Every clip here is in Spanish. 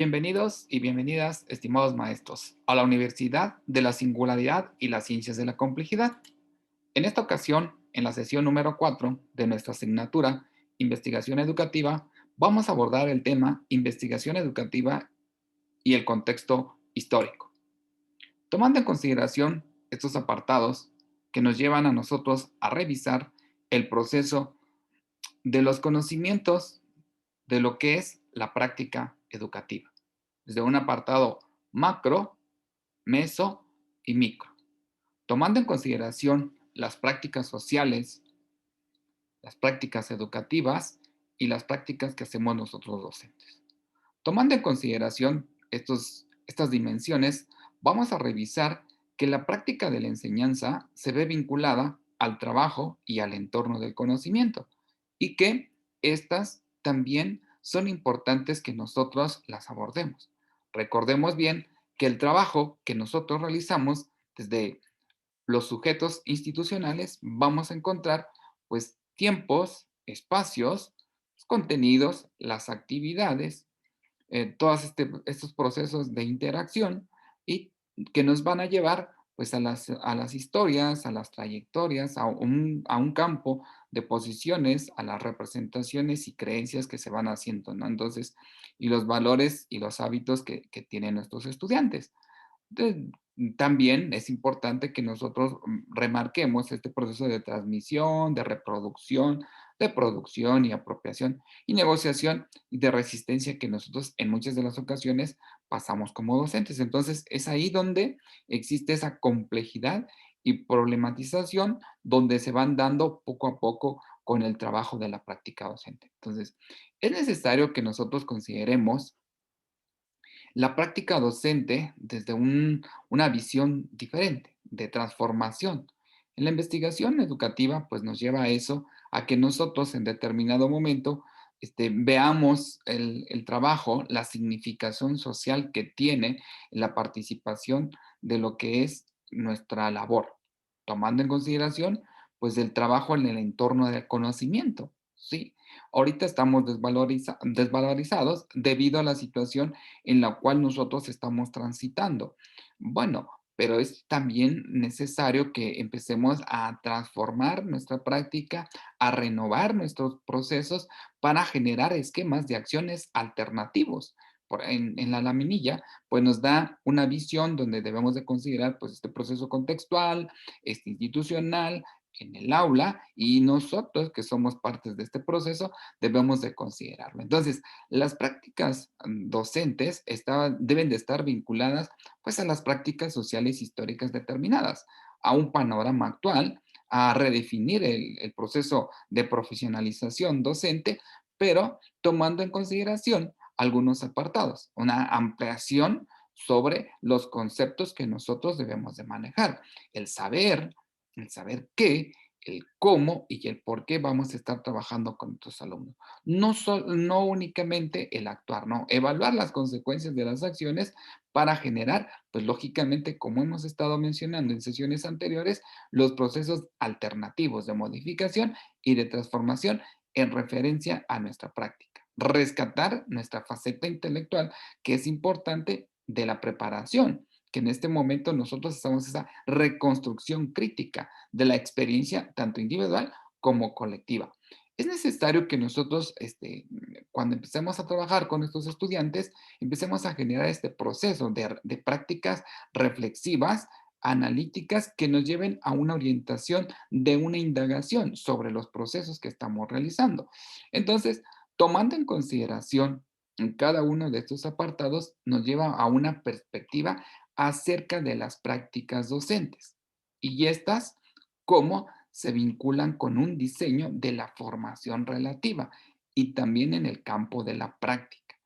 Bienvenidos y bienvenidas, estimados maestros, a la Universidad de la Singularidad y las Ciencias de la Complejidad. En esta ocasión, en la sesión número 4 de nuestra asignatura Investigación Educativa, vamos a abordar el tema Investigación Educativa y el contexto histórico. Tomando en consideración estos apartados que nos llevan a nosotros a revisar el proceso de los conocimientos de lo que es la práctica educativa, desde un apartado macro, meso y micro, tomando en consideración las prácticas sociales, las prácticas educativas y las prácticas que hacemos nosotros docentes. Tomando en consideración estas dimensiones, vamos a revisar que la práctica de la enseñanza se ve vinculada al trabajo y al entorno del conocimiento y que estas también son importantes que nosotros las abordemos. Recordemos bien que el trabajo que nosotros realizamos desde los sujetos institucionales vamos a encontrar pues tiempos, espacios, contenidos, las actividades, todos estos procesos de interacción y que nos van a llevar pues a las historias, a las trayectorias, a un campo de posiciones, a las representaciones y creencias que se van haciendo, ¿no? Entonces, y los valores y los hábitos que tienen nuestros estudiantes. De También es importante que nosotros, remarquemos este proceso de transmisión, de reproducción, de producción y apropiación, y negociación y de resistencia que nosotros en muchas de las ocasiones pasamos como docentes. Entonces, es ahí donde existe esa complejidad y problematización, donde se van dando poco a poco con el trabajo de la práctica docente. Entonces, es necesario que nosotros consideremos la práctica docente desde una visión diferente, de transformación. En la investigación educativa, pues nos lleva a eso, a que nosotros en determinado momento veamos el trabajo, la significación social que tiene la participación de lo que es nuestra labor, tomando en consideración pues el trabajo en el entorno del conocimiento, ¿sí? Ahorita estamos desvalorizados debido a la situación en la cual nosotros estamos transitando. Bueno, pero es también necesario que empecemos a transformar nuestra práctica, a renovar nuestros procesos para generar esquemas de acciones alternativos. En la laminilla, pues nos da una visión donde debemos de considerar pues este proceso contextual, institucional, en el aula y nosotros que somos partes de este proceso debemos de considerarlo. Entonces, las prácticas docentes deben de estar vinculadas pues a las prácticas sociales históricas determinadas, a un panorama actual, a redefinir el proceso de profesionalización docente, pero tomando en consideración algunos apartados, una ampliación sobre los conceptos que nosotros debemos de manejar, el saber, el saber qué, el cómo y el por qué vamos a estar trabajando con nuestros alumnos. No únicamente el actuar, no, evaluar las consecuencias de las acciones para generar, pues lógicamente, como hemos estado mencionando en sesiones anteriores, los procesos alternativos de modificación y de transformación en referencia a nuestra práctica. Rescatar nuestra faceta intelectual, que es importante de la preparación, que en este momento nosotros estamos en esa reconstrucción crítica de la experiencia tanto individual como colectiva. Es necesario que nosotros, cuando empecemos a trabajar con estos estudiantes, empecemos a generar este proceso de prácticas reflexivas, analíticas, que nos lleven a una orientación de una indagación sobre los procesos que estamos realizando. Entonces, tomando en consideración en cada uno de estos apartados, nos lleva a una perspectiva acerca de las prácticas docentes y estas cómo se vinculan con un diseño de la formación relativa y también en el campo de la práctica.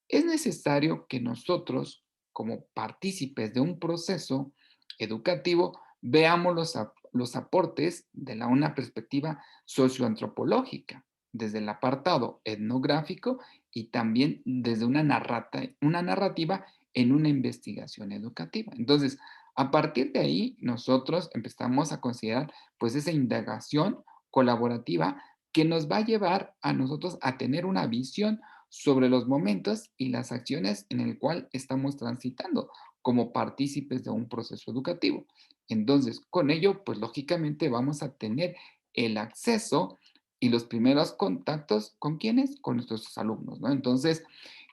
Es necesario que nosotros, como partícipes de un proceso educativo, veamos los aportes de una perspectiva socioantropológica, desde el apartado etnográfico y también desde una narrativa en una investigación educativa. Entonces, a partir de ahí, nosotros empezamos a considerar pues esa indagación colaborativa que nos va a llevar a nosotros a tener una visión sobre los momentos y las acciones en el cual estamos transitando como partícipes de un proceso educativo. Entonces, con ello, pues lógicamente vamos a tener el acceso y los primeros contactos con quienes, con nuestros alumnos, ¿no? Entonces,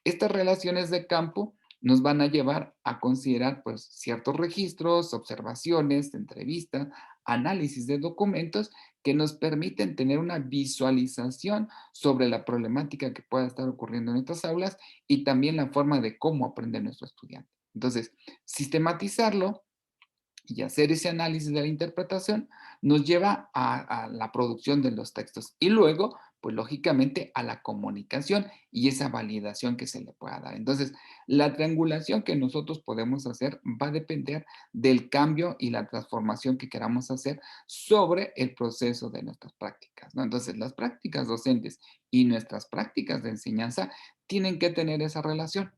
estas relaciones de campo nos van a llevar a considerar pues ciertos registros, observaciones, entrevistas, análisis de documentos que nos permiten tener una visualización sobre la problemática que pueda estar ocurriendo en nuestras aulas y también la forma de cómo aprende nuestro estudiante. Entonces, sistematizarlo y hacer ese análisis de la interpretación nos lleva a la producción de los textos y luego, pues lógicamente, a la comunicación y esa validación que se le pueda dar. Entonces, la triangulación que nosotros podemos hacer va a depender del cambio y la transformación que queramos hacer sobre el proceso de nuestras prácticas, ¿no? Entonces, las prácticas docentes y nuestras prácticas de enseñanza tienen que tener esa relación.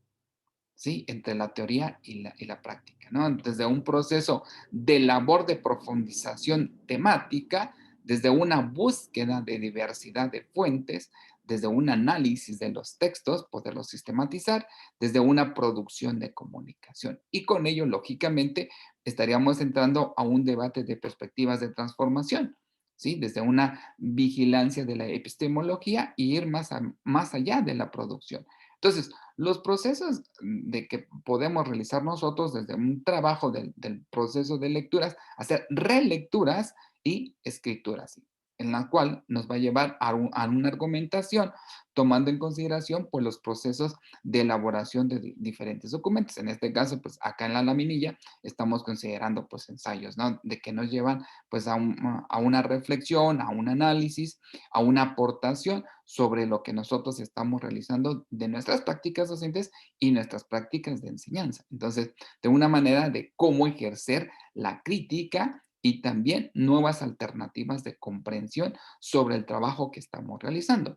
¿Sí? Entre la teoría y la práctica, ¿no? Desde un proceso de labor de profundización temática, desde una búsqueda de diversidad de fuentes, desde un análisis de los textos, poderlos sistematizar, desde una producción de comunicación. Y con ello, lógicamente, estaríamos entrando a un debate de perspectivas de transformación, ¿sí? Desde una vigilancia de la epistemología y ir más allá de la producción. Entonces, los procesos de que podemos realizar nosotros desde un trabajo del proceso de lecturas, hacer relecturas y escrituras, en la cual nos va a llevar a una argumentación, tomando en consideración pues, los procesos de elaboración de diferentes documentos. En este caso, pues acá en la laminilla estamos considerando pues ensayos, ¿no? De que nos llevan pues a una reflexión, a un análisis, a una aportación sobre lo que nosotros estamos realizando de nuestras prácticas docentes y nuestras prácticas de enseñanza. Entonces, de una manera de cómo ejercer la crítica y también nuevas alternativas de comprensión sobre el trabajo que estamos realizando.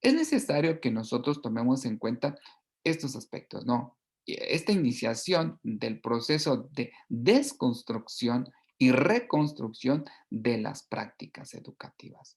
Es necesario que nosotros tomemos en cuenta estos aspectos, ¿no? Esta iniciación del proceso de desconstrucción y reconstrucción de las prácticas educativas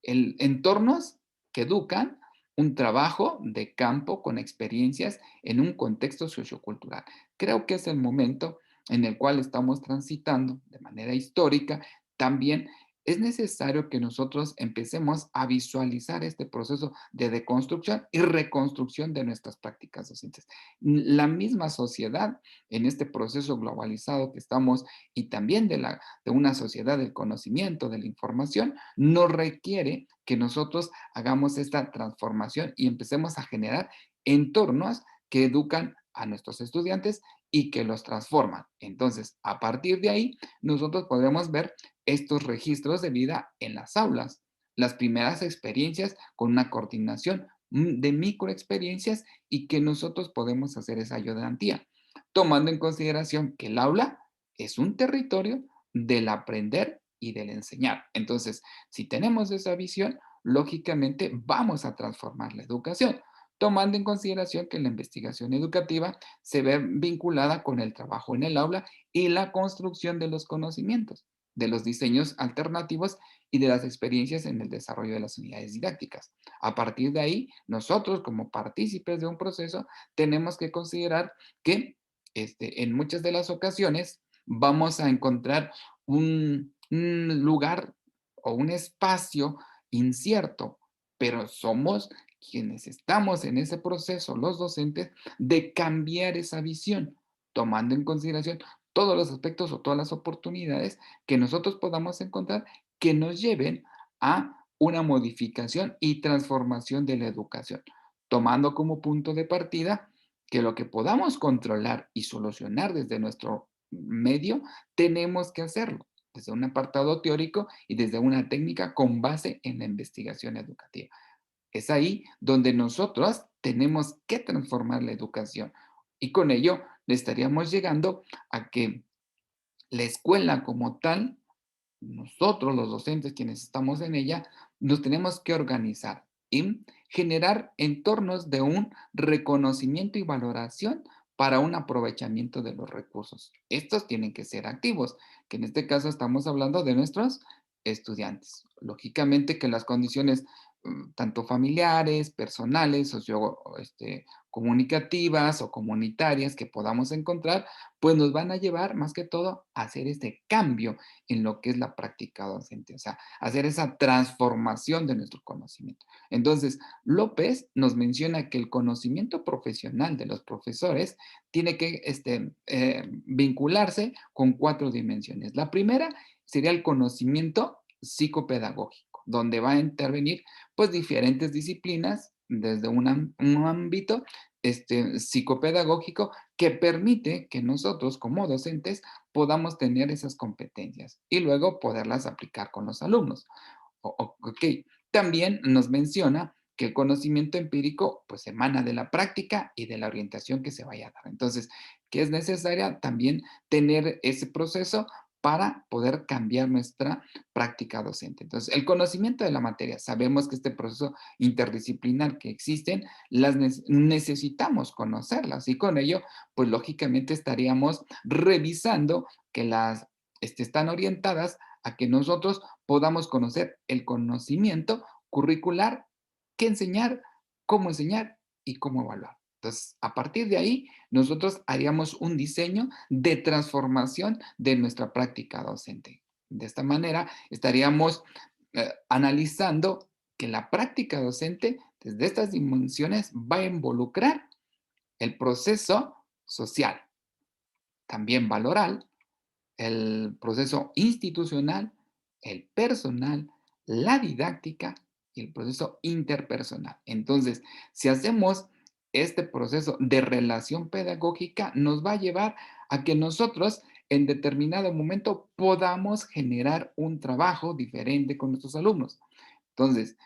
entornos que educan un trabajo de campo con experiencias en un contexto sociocultural. Creo que es el momento en el cual estamos transitando de manera histórica. También es necesario que nosotros empecemos a visualizar este proceso de deconstrucción y reconstrucción de nuestras prácticas docentes. La misma sociedad en este proceso globalizado que estamos y también de una sociedad del conocimiento, de la información, nos requiere que nosotros hagamos esta transformación y empecemos a generar entornos que educan a nuestros estudiantes y que los transforman. Entonces, a partir de ahí, nosotros podemos ver estos registros de vida en las aulas, las primeras experiencias con una coordinación de microexperiencias y que nosotros podemos hacer esa ayudantía, tomando en consideración que el aula es un territorio del aprender y del enseñar. Entonces, si tenemos esa visión, lógicamente vamos a transformar la educación, tomando en consideración que la investigación educativa se ve vinculada con el trabajo en el aula y la construcción de los conocimientos, de los diseños alternativos y de las experiencias en el desarrollo de las unidades didácticas. A partir de ahí, nosotros como partícipes de un proceso tenemos que considerar que en muchas de las ocasiones vamos a encontrar un lugar o un espacio incierto, pero somos quienes estamos en ese proceso, los docentes, de cambiar esa visión, tomando en consideración todos los aspectos o todas las oportunidades que nosotros podamos encontrar que nos lleven a una modificación y transformación de la educación, tomando como punto de partida que lo que podamos controlar y solucionar desde nuestro medio, tenemos que hacerlo desde un apartado teórico y desde una técnica con base en la investigación educativa. Es ahí donde nosotros tenemos que transformar la educación y con ello le estaríamos llegando a que la escuela como tal, nosotros los docentes quienes estamos en ella, nos tenemos que organizar y generar entornos de un reconocimiento y valoración para un aprovechamiento de los recursos. Estos tienen que ser activos, que en este caso estamos hablando de nuestros estudiantes. Lógicamente que las condiciones tanto familiares, personales, comunicativas o comunitarias que podamos encontrar, pues nos van a llevar más que todo a hacer este cambio en lo que es la práctica docente, o sea, hacer esa transformación de nuestro conocimiento. Entonces, López nos menciona que el conocimiento profesional de los profesores tiene que vincularse con 4 dimensiones. La primera sería el conocimiento psicopedagógico, donde va a intervenir pues diferentes disciplinas desde un ámbito psicopedagógico que permite que nosotros como docentes podamos tener esas competencias y luego poderlas aplicar con los alumnos. Ok, también nos menciona que el conocimiento empírico pues emana de la práctica y de la orientación que se vaya a dar. Entonces, que es necesaria también tener ese proceso para poder cambiar nuestra práctica docente. Entonces, el conocimiento de la materia, sabemos que este proceso interdisciplinar que existen, necesitamos conocerlas y con ello, pues lógicamente estaríamos revisando que las están orientadas a que nosotros podamos conocer el conocimiento curricular, qué enseñar y cómo evaluar. Entonces, a partir de ahí, nosotros haríamos un diseño de transformación de nuestra práctica docente. De esta manera, estaríamos analizando que la práctica docente, desde estas dimensiones, va a involucrar el proceso social, también valoral, el proceso institucional, el personal, la didáctica y el proceso interpersonal. Entonces, si hacemos este proceso de relación pedagógica, nos va a llevar a que nosotros en determinado momento podamos generar un trabajo diferente con nuestros alumnos. Entonces,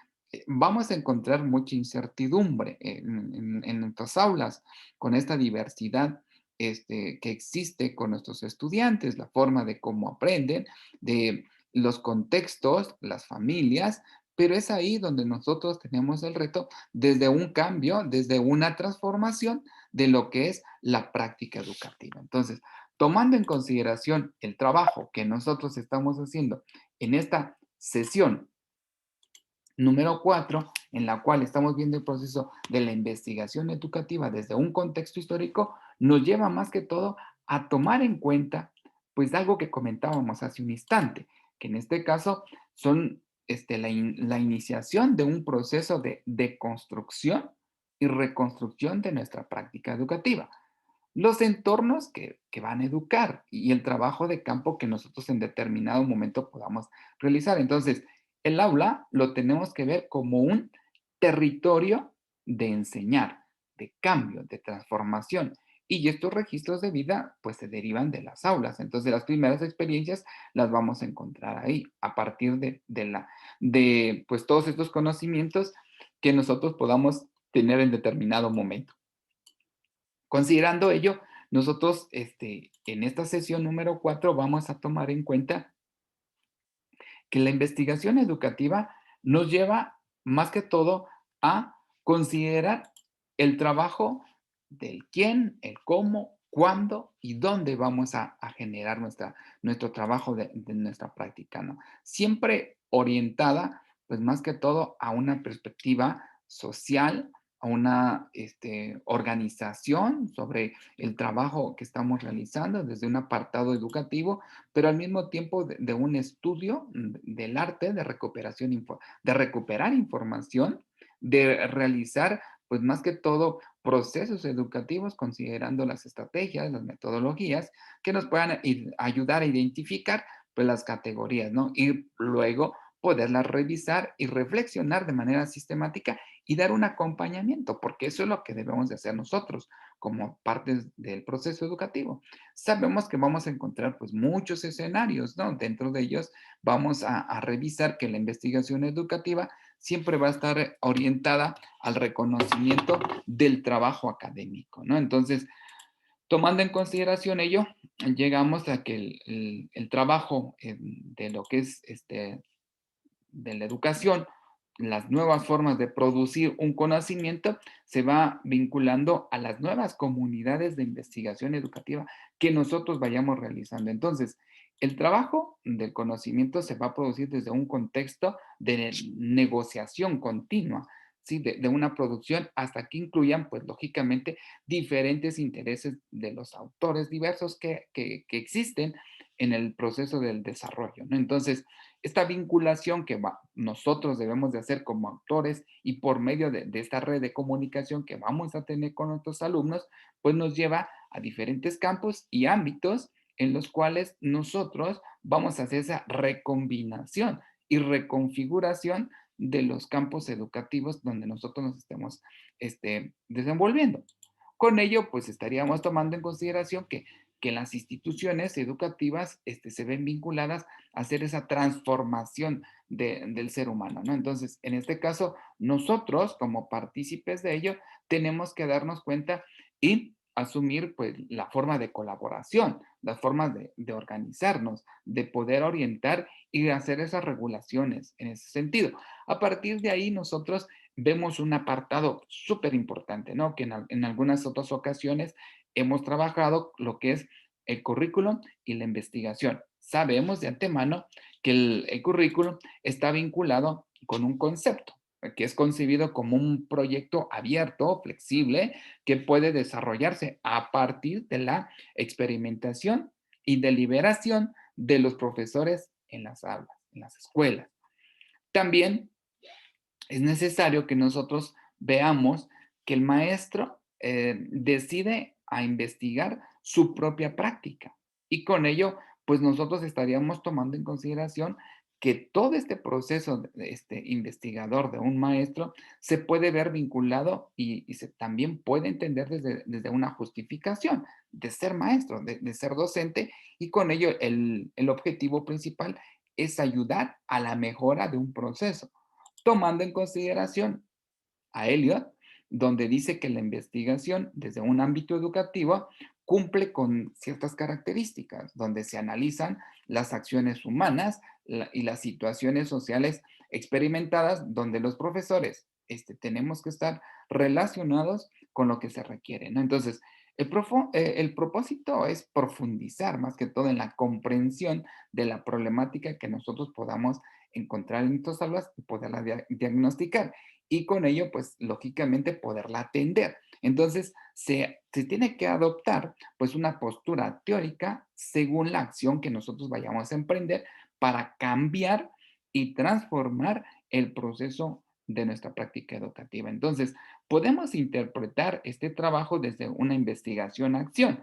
vamos a encontrar mucha incertidumbre en nuestras aulas con esta diversidad que existe con nuestros estudiantes, la forma de cómo aprenden, de los contextos, las familias, pero es ahí donde nosotros tenemos el reto desde un cambio, desde una transformación de lo que es la práctica educativa. Entonces, tomando en consideración el trabajo que nosotros estamos haciendo en esta sesión número 4, en la cual estamos viendo el proceso de la investigación educativa desde un contexto histórico, nos lleva más que todo a tomar en cuenta, pues algo que comentábamos hace un instante, que en este caso son la iniciación de un proceso de construcción y reconstrucción de nuestra práctica educativa. Los entornos que van a educar y el trabajo de campo que nosotros en determinado momento podamos realizar. Entonces, el aula lo tenemos que ver como un territorio de enseñar, de cambio, de transformación. Y estos registros de vida, pues se derivan de las aulas. Entonces, las primeras experiencias las vamos a encontrar ahí, a partir de pues, todos estos conocimientos que nosotros podamos tener en determinado momento. Considerando ello, nosotros en esta sesión número 4 vamos a tomar en cuenta que la investigación educativa nos lleva más que todo a considerar el trabajo del quién, el cómo, cuándo y dónde vamos a generar nuestro trabajo de nuestra práctica, ¿no? Siempre orientada, pues más que todo a una perspectiva social, a una organización sobre el trabajo que estamos realizando desde un apartado educativo, pero al mismo tiempo de un estudio del arte de de recuperar información, de realizar, pues más que todo, procesos educativos considerando las estrategias, las metodologías que nos puedan ayudar a identificar pues las categorías, ¿no? Y luego poderlas revisar y reflexionar de manera sistemática y dar un acompañamiento, porque eso es lo que debemos de hacer nosotros como parte del proceso educativo. Sabemos que vamos a encontrar pues muchos escenarios, ¿no? Dentro de ellos vamos a revisar que la investigación educativa siempre va a estar orientada al reconocimiento del trabajo académico, ¿no? Entonces, tomando en consideración ello, llegamos a que el trabajo de lo que es de la educación, las nuevas formas de producir un conocimiento, se va vinculando a las nuevas comunidades de investigación educativa que nosotros vayamos realizando. Entonces, El trabajo del conocimiento se va a producir desde un contexto de negociación continua, ¿sí? De una producción hasta que incluyan, pues lógicamente, diferentes intereses de los autores diversos que existen en el proceso del desarrollo, ¿no? Entonces, esta vinculación que nosotros debemos de hacer como autores y por medio de esta red de comunicación que vamos a tener con nuestros alumnos, pues nos lleva a diferentes campos y ámbitos en los cuales nosotros vamos a hacer esa recombinación y reconfiguración de los campos educativos donde nosotros nos estemos desenvolviendo. Con ello, pues estaríamos tomando en consideración que las instituciones educativas se ven vinculadas a hacer esa transformación del ser humano, ¿no? Entonces, en este caso, nosotros como partícipes de ello, tenemos que darnos cuenta y asumir pues la forma de colaboración, las formas de organizarnos, de poder orientar y de hacer esas regulaciones en ese sentido. A partir de ahí nosotros vemos un apartado súper importante, ¿no? Que en algunas otras ocasiones hemos trabajado lo que es el currículum y la investigación. Sabemos de antemano que el currículum está vinculado con un concepto, que es concebido como un proyecto abierto, flexible, que puede desarrollarse a partir de la experimentación y deliberación de los profesores en las aulas, en las escuelas. También es necesario que nosotros veamos que el maestro decide a investigar su propia práctica y con ello, pues nosotros estaríamos tomando en consideración que todo este proceso investigador de un maestro se puede ver vinculado y se también puede entender desde una justificación de ser maestro, de ser docente y con ello el objetivo principal es ayudar a la mejora de un proceso tomando en consideración a Eliot, donde dice que la investigación desde un ámbito educativo cumple con ciertas características, donde se analizan las acciones humanas y las situaciones sociales experimentadas, donde los profesores tenemos que estar relacionados con lo que se requiere, ¿no? Entonces, el propósito es profundizar más que todo en la comprensión de la problemática que nosotros podamos encontrar en nuestras aulas y poderla diagnosticar y con ello, pues, lógicamente poderla atender. Entonces, se tiene que adoptar, pues, una postura teórica según la acción que nosotros vayamos a emprender para cambiar y transformar el proceso de nuestra práctica educativa. Entonces, podemos interpretar este trabajo desde una investigación-acción.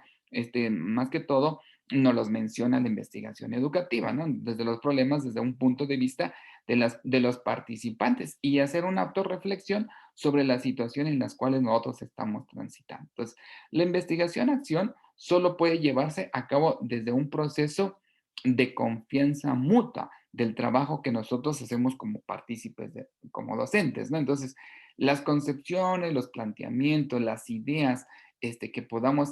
Más que todo, nos los menciona la investigación educativa, ¿no? Desde los problemas, desde un punto de vista de los participantes y hacer una autorreflexión sobre la situación en las cuales nosotros estamos transitando. Entonces, la investigación-acción solo puede llevarse a cabo desde un proceso de confianza mutua del trabajo que nosotros hacemos como partícipes, como docentes, ¿no? Entonces, las concepciones, los planteamientos, las ideas que podamos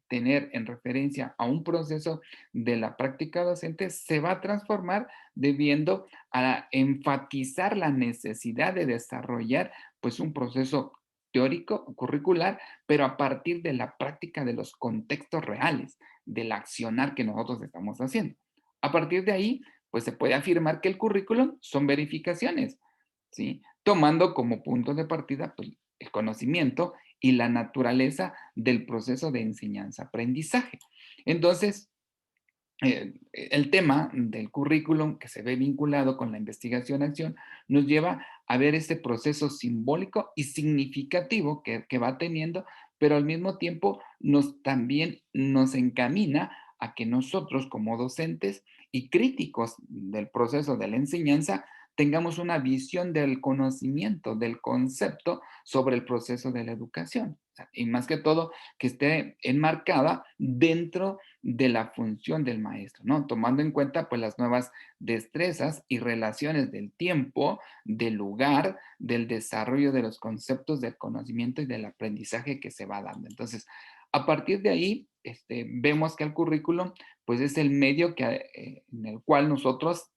tener en referencia a un proceso de la práctica docente se va a transformar debiendo a enfatizar la necesidad de desarrollar pues un proceso teórico, curricular, pero a partir de la práctica de los contextos reales, del accionar que nosotros estamos haciendo. A partir de ahí, pues se puede afirmar que el currículum son verificaciones, ¿sí? Tomando como punto de partida pues, el conocimiento y la naturaleza del proceso de enseñanza-aprendizaje. Entonces, el tema del currículum que se ve vinculado con la investigación-acción nos lleva a ver este proceso simbólico y significativo que va teniendo, pero al mismo tiempo también nos encamina a que nosotros como docentes y críticos del proceso de la enseñanza tengamos una visión del conocimiento, del concepto sobre el proceso de la educación. O sea, y más que todo, que esté enmarcada dentro de la función del maestro, ¿no? Tomando en cuenta pues las nuevas destrezas y relaciones del tiempo, del lugar, del desarrollo de los conceptos del conocimiento y del aprendizaje que se va dando. Entonces, a partir de ahí, vemos que el currículum pues es el medio en el cual nosotros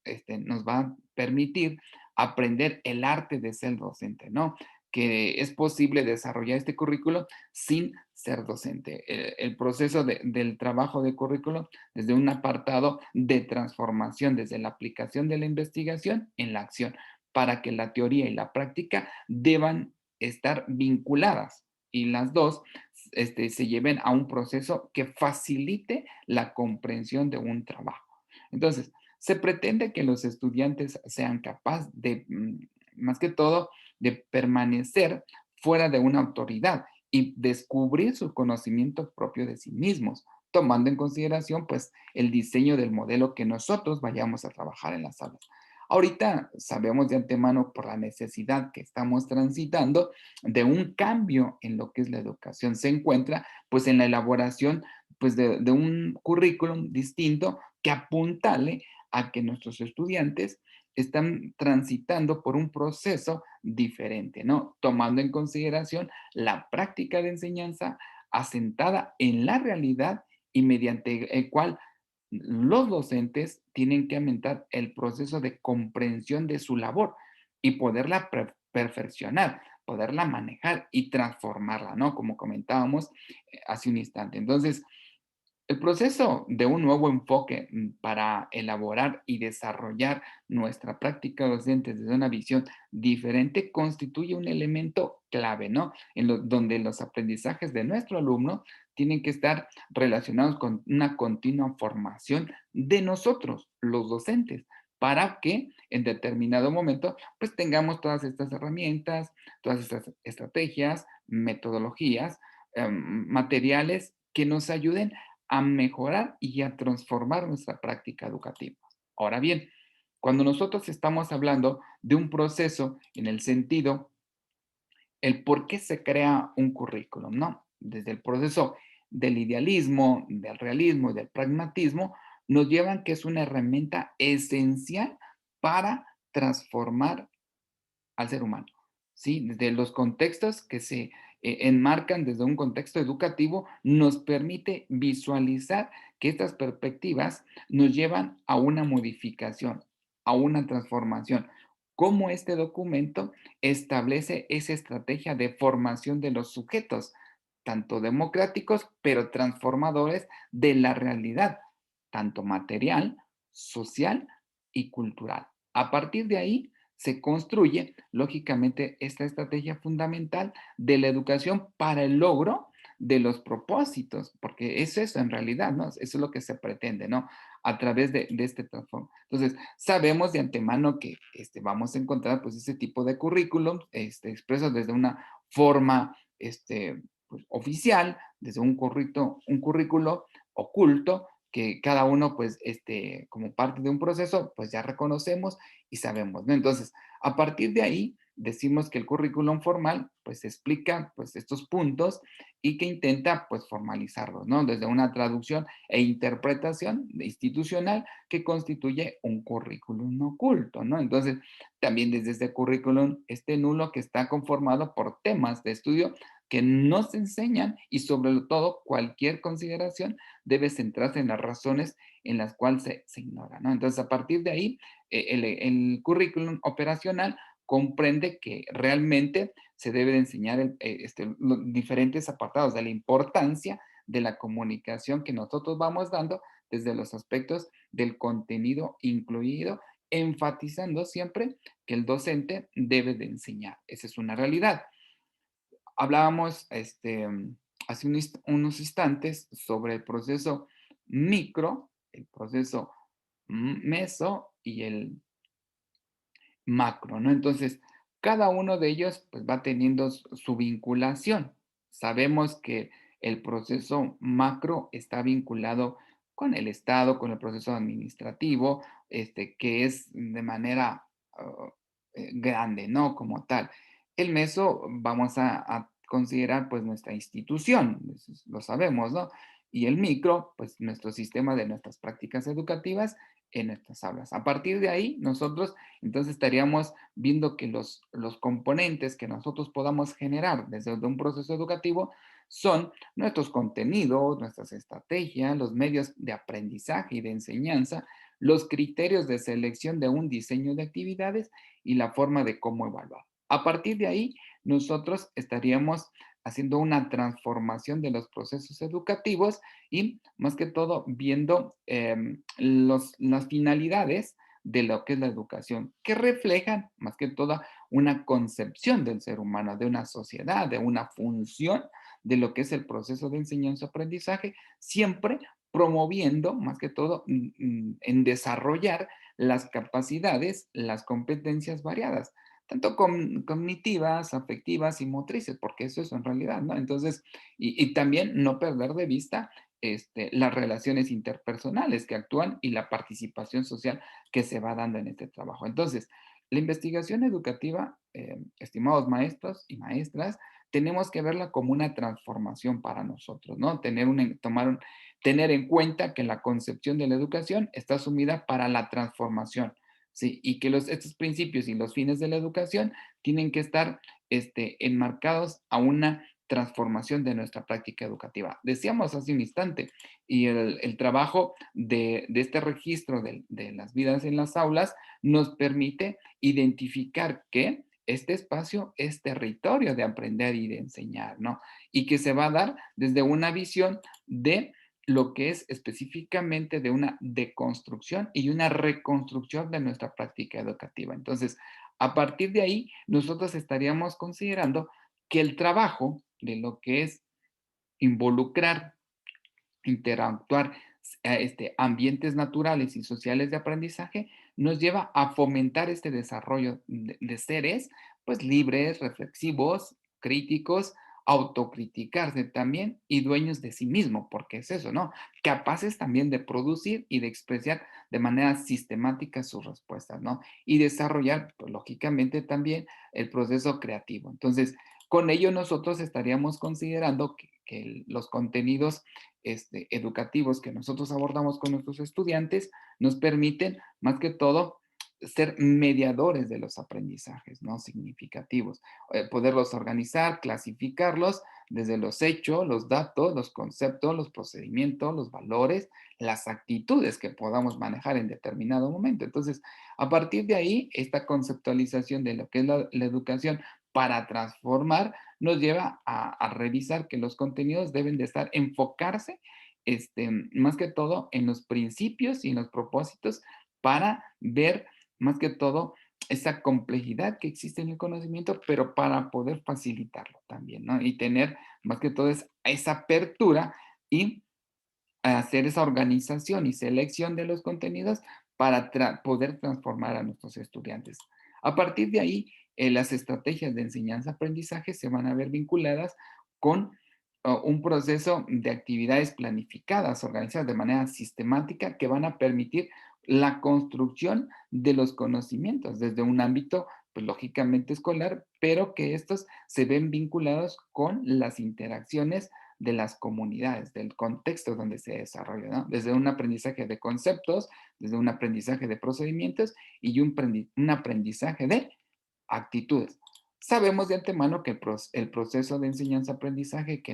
nos va a permitir aprender el arte de ser docente, ¿no? Que es posible desarrollar este currículo sin ser docente. El proceso del trabajo de currículum desde un apartado de transformación, desde la aplicación de la investigación en la acción, para que la teoría y la práctica deban estar vinculadas y las dos se lleven a un proceso que facilite la comprensión de un trabajo. Entonces, se pretende que los estudiantes sean capaces de, más que todo, de permanecer fuera de una autoridad y descubrir su conocimiento propio de sí mismos, tomando en consideración pues el diseño del modelo que nosotros vayamos a trabajar en las aulas. Ahorita sabemos de antemano por la necesidad que estamos transitando de un cambio en lo que es la educación. Se encuentra pues en la elaboración pues de un currículum distinto que apuntale a que nuestros estudiantes están transitando por un proceso diferente, ¿no? Tomando en consideración la práctica de enseñanza asentada en la realidad y mediante el cual los docentes tienen que aumentar el proceso de comprensión de su labor y poderla perfeccionar, poderla manejar y transformarla, ¿no? Como comentábamos hace un instante. Entonces, el proceso de un nuevo enfoque para elaborar y desarrollar nuestra práctica docente desde una visión diferente constituye un elemento clave, ¿no? Donde los aprendizajes de nuestro alumno tienen que estar relacionados con una continua formación de nosotros, los docentes, para que en determinado momento pues tengamos todas estas herramientas, todas estas estrategias, metodologías, materiales que nos ayuden a mejorar y a transformar nuestra práctica educativa. Ahora bien, cuando nosotros estamos hablando de un proceso en el sentido, el por qué se crea un currículum, ¿no? Desde el proceso del idealismo, del realismo y del pragmatismo, nos llevan que es una herramienta esencial para transformar al ser humano, ¿sí? Desde los contextos que se enmarcan desde un contexto educativo, nos permite visualizar que estas perspectivas nos llevan a una modificación, a una transformación. Cómo este documento establece esa estrategia de formación de los sujetos, tanto democráticos, pero transformadores de la realidad, tanto material, social y cultural. A partir de ahí, se construye, lógicamente, esta estrategia fundamental de la educación para el logro de los propósitos, porque es eso en realidad, ¿no? Eso es lo que se pretende, ¿no? A través de este transformo. Entonces, sabemos de antemano que vamos a encontrar, pues, ese tipo de currículum, expresos desde una forma, pues, oficial, desde un currículo oculto, que cada uno, pues, como parte de un proceso, pues ya reconocemos y sabemos, ¿no? Entonces, a partir de ahí, decimos que el currículum formal, pues, explica, pues, estos puntos y que intenta, pues, formalizarlos, ¿no? Desde una traducción e interpretación institucional que constituye un currículum oculto, ¿no? Entonces, también desde este currículum, nulo que está conformado por temas de estudio que no se enseñan y sobre todo cualquier consideración debe centrarse en las razones en las cuales se ignora, ¿no? Entonces, a partir de ahí, el currículum operacional comprende que realmente se debe de enseñar los diferentes apartados de la importancia de la comunicación que nosotros vamos dando desde los aspectos del contenido incluido, enfatizando siempre que el docente debe de enseñar. Esa es una realidad. Hablábamos hace unos instantes sobre el proceso micro, el proceso meso y el macro, ¿no? Entonces, cada uno de ellos pues, va teniendo su vinculación. Sabemos que el proceso macro está vinculado con el Estado, con el proceso administrativo, que es de manera grande, ¿no? Como tal. El meso vamos a considerar pues nuestra institución, eso lo sabemos, ¿no? Y el micro, pues nuestro sistema de nuestras prácticas educativas en nuestras aulas. A partir de ahí, nosotros entonces estaríamos viendo que los componentes que nosotros podamos generar desde un proceso educativo son nuestros contenidos, nuestras estrategias, los medios de aprendizaje y de enseñanza, los criterios de selección de un diseño de actividades y la forma de cómo evaluar. A partir de ahí, nosotros estaríamos haciendo una transformación de los procesos educativos y más que todo viendo las finalidades de lo que es la educación, que reflejan más que todo una concepción del ser humano, de una sociedad, de una función de lo que es el proceso de enseñanza-aprendizaje, siempre promoviendo más que todo en desarrollar las capacidades, las competencias variadas, tanto cognitivas, afectivas y motrices, porque eso es en realidad, ¿no? Entonces, y también no perder de vista las relaciones interpersonales que actúan y la participación social que se va dando en este trabajo. Entonces, la investigación educativa, estimados maestros y maestras, tenemos que verla como una transformación para nosotros, ¿no? Tener en cuenta que la concepción de la educación está sumida para la transformación, ¿sí? Y que estos principios y los fines de la educación tienen que estar enmarcados a una transformación de nuestra práctica educativa. Decíamos hace un instante, y el trabajo de este registro de las vidas en las aulas nos permite identificar que este espacio es territorio de aprender y de enseñar, ¿no? Y que se va a dar desde una visión de lo que es específicamente de una deconstrucción y una reconstrucción de nuestra práctica educativa. Entonces, a partir de ahí, nosotros estaríamos considerando que el trabajo de lo que es involucrar, interactuar ambientes naturales y sociales de aprendizaje, nos lleva a fomentar este desarrollo de seres, pues libres, reflexivos, críticos, autocriticarse también y dueños de sí mismo, porque es eso, ¿no? Capaces también de producir y de expresar de manera sistemática sus respuestas, ¿no? Y desarrollar, pues, lógicamente, también el proceso creativo. Entonces, con ello nosotros estaríamos considerando que los contenidos educativos que nosotros abordamos con nuestros estudiantes nos permiten, más que todo, ser mediadores de los aprendizajes, ¿no? Significativos, poderlos organizar, clasificarlos desde los hechos, los datos, los conceptos, los procedimientos, los valores, las actitudes que podamos manejar en determinado momento. Entonces, a partir de ahí, esta conceptualización de lo que es la educación para transformar nos lleva a revisar que los contenidos deben de enfocarse, más que todo en los principios y en los propósitos para ver más que todo esa complejidad que existe en el conocimiento, pero para poder facilitarlo también, ¿no? Y tener más que todo esa apertura y hacer esa organización y selección de los contenidos para poder transformar a nuestros estudiantes. A partir de ahí, las estrategias de enseñanza-aprendizaje se van a ver vinculadas con un proceso de actividades planificadas, organizadas de manera sistemática, que van a permitir la construcción de los conocimientos desde un ámbito, pues lógicamente escolar, pero que estos se ven vinculados con las interacciones de las comunidades, del contexto donde se desarrolla, ¿no? Desde un aprendizaje de conceptos, desde un aprendizaje de procedimientos y un aprendizaje de actitudes. Sabemos de antemano que el proceso de enseñanza-aprendizaje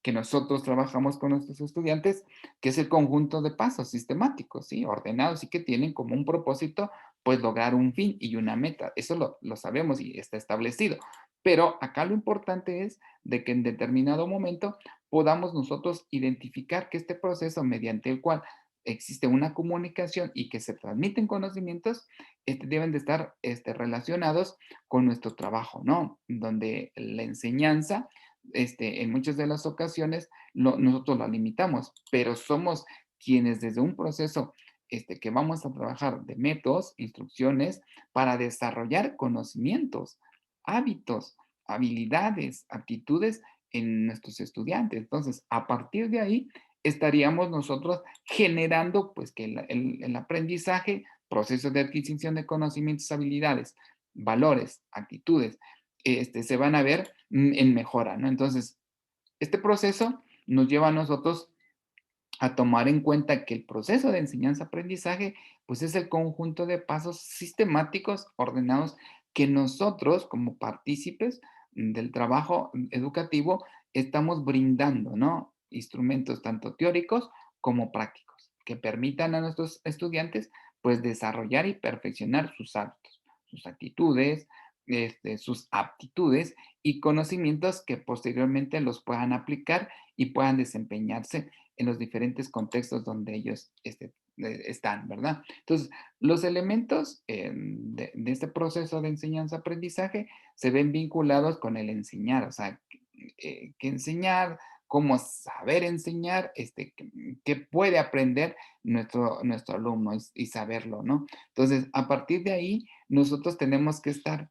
que nosotros trabajamos con nuestros estudiantes, que es el conjunto de pasos sistemáticos, ¿sí? Ordenados y que tienen como un propósito, pues lograr un fin y una meta. Eso lo sabemos y está establecido. Pero acá lo importante es de que en determinado momento podamos nosotros identificar que este proceso mediante el cual existe una comunicación y que se transmiten conocimientos, deben de estar relacionados con nuestro trabajo, ¿no? Donde la enseñanza, en muchas de las ocasiones, nosotros la limitamos, pero somos quienes desde un proceso que vamos a trabajar de métodos, instrucciones, para desarrollar conocimientos, hábitos, habilidades, aptitudes en nuestros estudiantes. Entonces, a partir de ahí, estaríamos nosotros generando, pues, que el aprendizaje, procesos de adquisición de conocimientos, habilidades, valores, actitudes, se van a ver en mejora, ¿no? Entonces, este proceso nos lleva a nosotros a tomar en cuenta que el proceso de enseñanza-aprendizaje, pues es el conjunto de pasos sistemáticos, ordenados, que nosotros como partícipes del trabajo educativo estamos brindando, ¿no? Instrumentos tanto teóricos como prácticos, que permitan a nuestros estudiantes, pues, desarrollar y perfeccionar sus hábitos, sus actitudes, sus aptitudes y conocimientos que posteriormente los puedan aplicar y puedan desempeñarse en los diferentes contextos donde ellos están, ¿verdad? Entonces, los elementos de este proceso de enseñanza-aprendizaje se ven vinculados con el enseñar, o sea, que enseñar, cómo saber enseñar, qué puede aprender nuestro alumno y saberlo, ¿no? Entonces, a partir de ahí, nosotros tenemos que estar,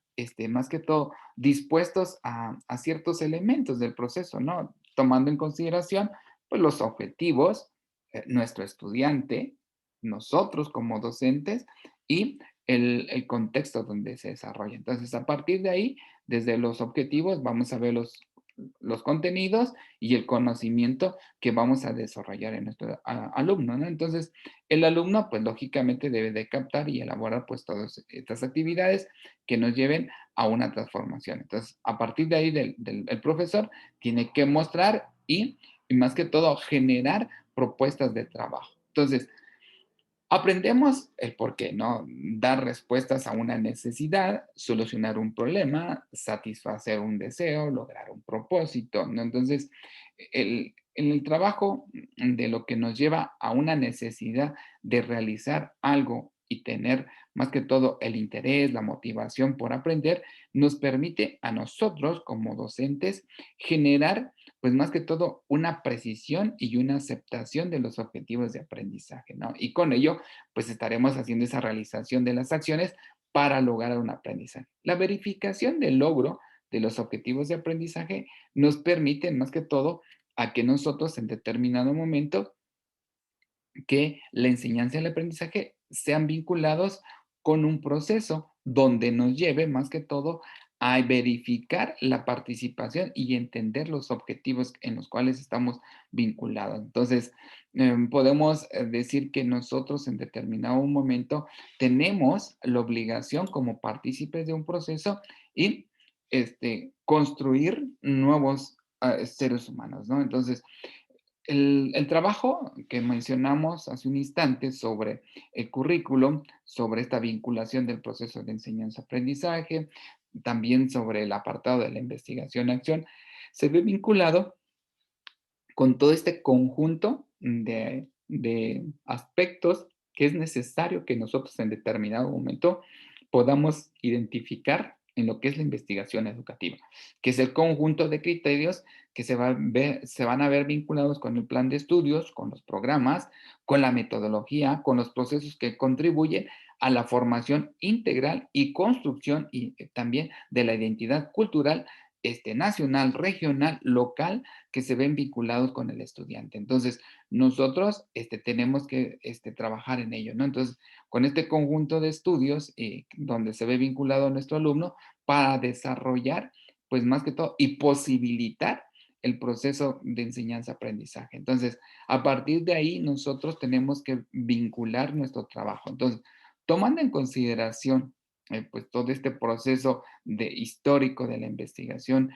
más que todo, dispuestos a ciertos elementos del proceso, ¿no? Tomando en consideración, pues, los objetivos, nuestro estudiante, nosotros como docentes y el contexto donde se desarrolla. Entonces, a partir de ahí, desde los objetivos, vamos a ver los contenidos y el conocimiento que vamos a desarrollar en nuestro alumno, ¿no? Entonces, el alumno, pues lógicamente debe de captar y elaborar pues todas estas actividades que nos lleven a una transformación. Entonces, a partir de ahí el profesor tiene que mostrar y más que todo generar propuestas de trabajo. Entonces, aprendemos el por qué, ¿no? Dar respuestas a una necesidad, solucionar un problema, satisfacer un deseo, lograr un propósito, ¿no? Entonces, en el trabajo de lo que nos lleva a una necesidad de realizar algo y tener más que todo el interés, la motivación por aprender, nos permite a nosotros como docentes generar pues más que todo una precisión y una aceptación de los objetivos de aprendizaje, ¿no? Y con ello pues estaremos haciendo esa realización de las acciones para lograr un aprendizaje. La verificación del logro de los objetivos de aprendizaje nos permite, más que todo, a que nosotros en determinado momento que la enseñanza y el aprendizaje sean vinculados con un proceso donde nos lleve más que todo a verificar la participación y entender los objetivos en los cuales estamos vinculados. Entonces, podemos decir que nosotros en determinado momento tenemos la obligación como partícipes de un proceso y construir nuevos seres humanos, ¿no? Entonces, el trabajo que mencionamos hace un instante sobre el currículum, sobre esta vinculación del proceso de enseñanza-aprendizaje, también sobre el apartado de la investigación-acción, se ve vinculado con todo este conjunto de aspectos que es necesario que nosotros en determinado momento podamos identificar en lo que es la investigación educativa, que es el conjunto de criterios que se van a ver vinculados con el plan de estudios, con los programas, con la metodología, con los procesos que contribuyen a la formación integral y construcción y también de la identidad cultural nacional, regional, local, que se ven vinculados con el estudiante. Entonces, nosotros tenemos que trabajar en ello, ¿no? Entonces, con este conjunto de estudios donde se ve vinculado a nuestro alumno para desarrollar, pues más que todo, y posibilitar el proceso de enseñanza-aprendizaje. Entonces, a partir de ahí, nosotros tenemos que vincular nuestro trabajo. Entonces, tomando en consideración pues todo este proceso histórico de la investigación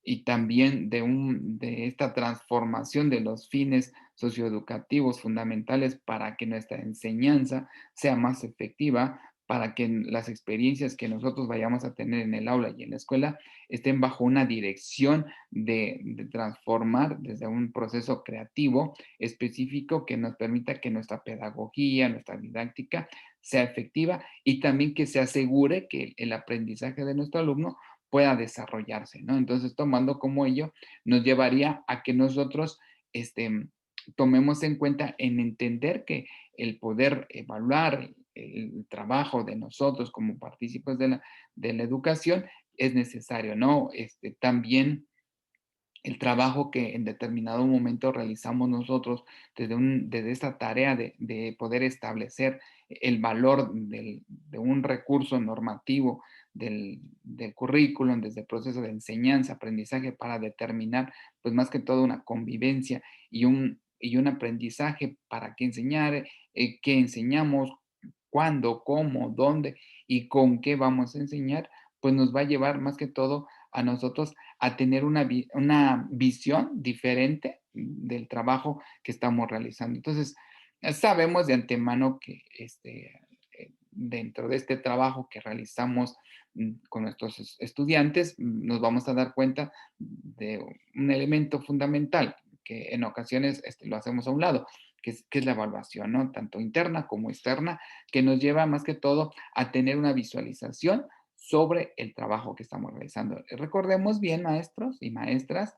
y también de esta transformación de los fines socioeducativos fundamentales para que nuestra enseñanza sea más efectiva, para que las experiencias que nosotros vayamos a tener en el aula y en la escuela estén bajo una dirección de transformar desde un proceso creativo específico que nos permita que nuestra pedagogía, nuestra didáctica sea efectiva y también que se asegure que el aprendizaje de nuestro alumno pueda desarrollarse, ¿no? Entonces, tomando como ello, nos llevaría a que nosotros tomemos en cuenta en entender que el poder evaluar el trabajo de nosotros como partícipes de la educación es necesario, ¿no? También el trabajo que en determinado momento realizamos nosotros desde esta tarea de poder establecer el valor de un recurso normativo del currículum, desde el proceso de enseñanza, aprendizaje, para determinar, pues más que todo, una convivencia y un aprendizaje para qué enseñar, qué enseñamos, cuándo, cómo, dónde y con qué vamos a enseñar, pues nos va a llevar más que todo a nosotros a tener una visión diferente del trabajo que estamos realizando. Entonces, sabemos de antemano que dentro de este trabajo que realizamos con nuestros estudiantes, nos vamos a dar cuenta de un elemento fundamental que en ocasiones lo hacemos a un lado, que es la evaluación, ¿no? Tanto interna como externa, que nos lleva más que todo a tener una visualización sobre el trabajo que estamos realizando. Recordemos bien, maestros y maestras,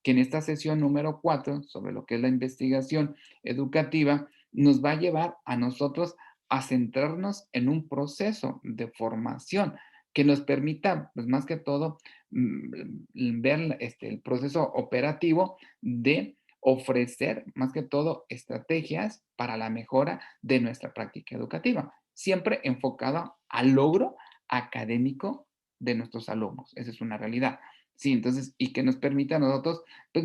que en esta sesión número 4, sobre lo que es la investigación educativa, nos va a llevar a nosotros a centrarnos en un proceso de formación que nos permita, pues más que todo, ver el proceso operativo de ofrecer, más que todo, estrategias para la mejora de nuestra práctica educativa, siempre enfocada al logro académico de nuestros alumnos. Esa es una realidad. Sí, entonces, y que nos permita a nosotros pues,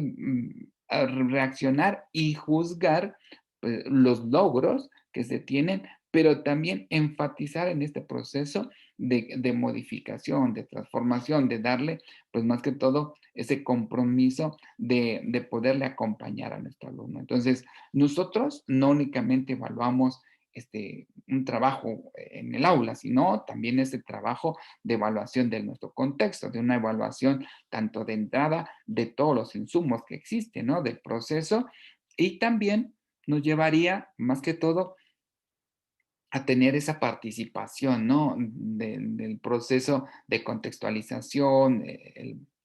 a reaccionar y juzgar pues, los logros que se tienen, pero también enfatizar en este proceso de modificación, de transformación, de darle, pues más que todo, ese compromiso de poderle acompañar a nuestro alumno. Entonces, nosotros no únicamente evaluamos un trabajo en el aula, sino también ese trabajo de evaluación de nuestro contexto, de una evaluación tanto de entrada de todos los insumos que existen, ¿no? Del proceso y también nos llevaría más que todo a tener esa participación, ¿no? Del proceso de contextualización,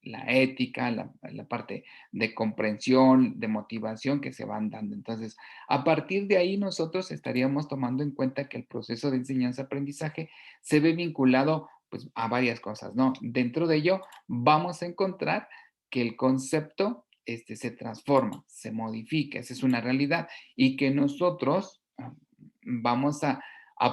la ética, la parte de comprensión, de motivación que se van dando. Entonces, a partir de ahí nosotros estaríamos tomando en cuenta que el proceso de enseñanza-aprendizaje se ve vinculado pues, a varias cosas, ¿no? Dentro de ello vamos a encontrar que el concepto se transforma, se modifica, esa es una realidad, y que nosotros vamos a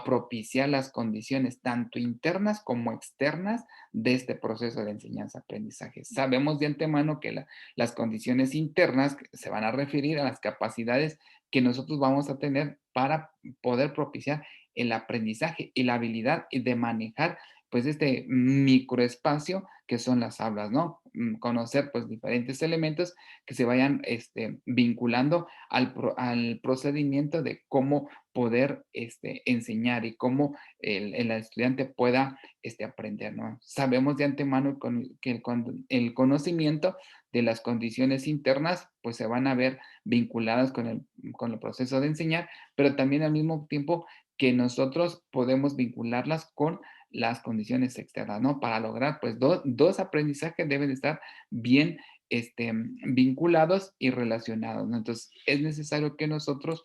propiciar las condiciones tanto internas como externas de este proceso de enseñanza-aprendizaje. Sabemos de antemano que las condiciones internas se van a referir a las capacidades que nosotros vamos a tener para poder propiciar el aprendizaje y la habilidad de manejar pues este microespacio que son las aulas, ¿no? Conocer pues diferentes elementos que se vayan vinculando al procedimiento de cómo poder enseñar y cómo el estudiante pueda aprender, ¿no? Sabemos de antemano que el conocimiento de las condiciones internas, pues se van a ver vinculadas con el proceso de enseñar, pero también al mismo tiempo que nosotros podemos vincularlas con las condiciones externas, ¿no? Para lograr, pues, dos aprendizajes deben estar bien vinculados y relacionados, ¿no? Entonces, es necesario que nosotros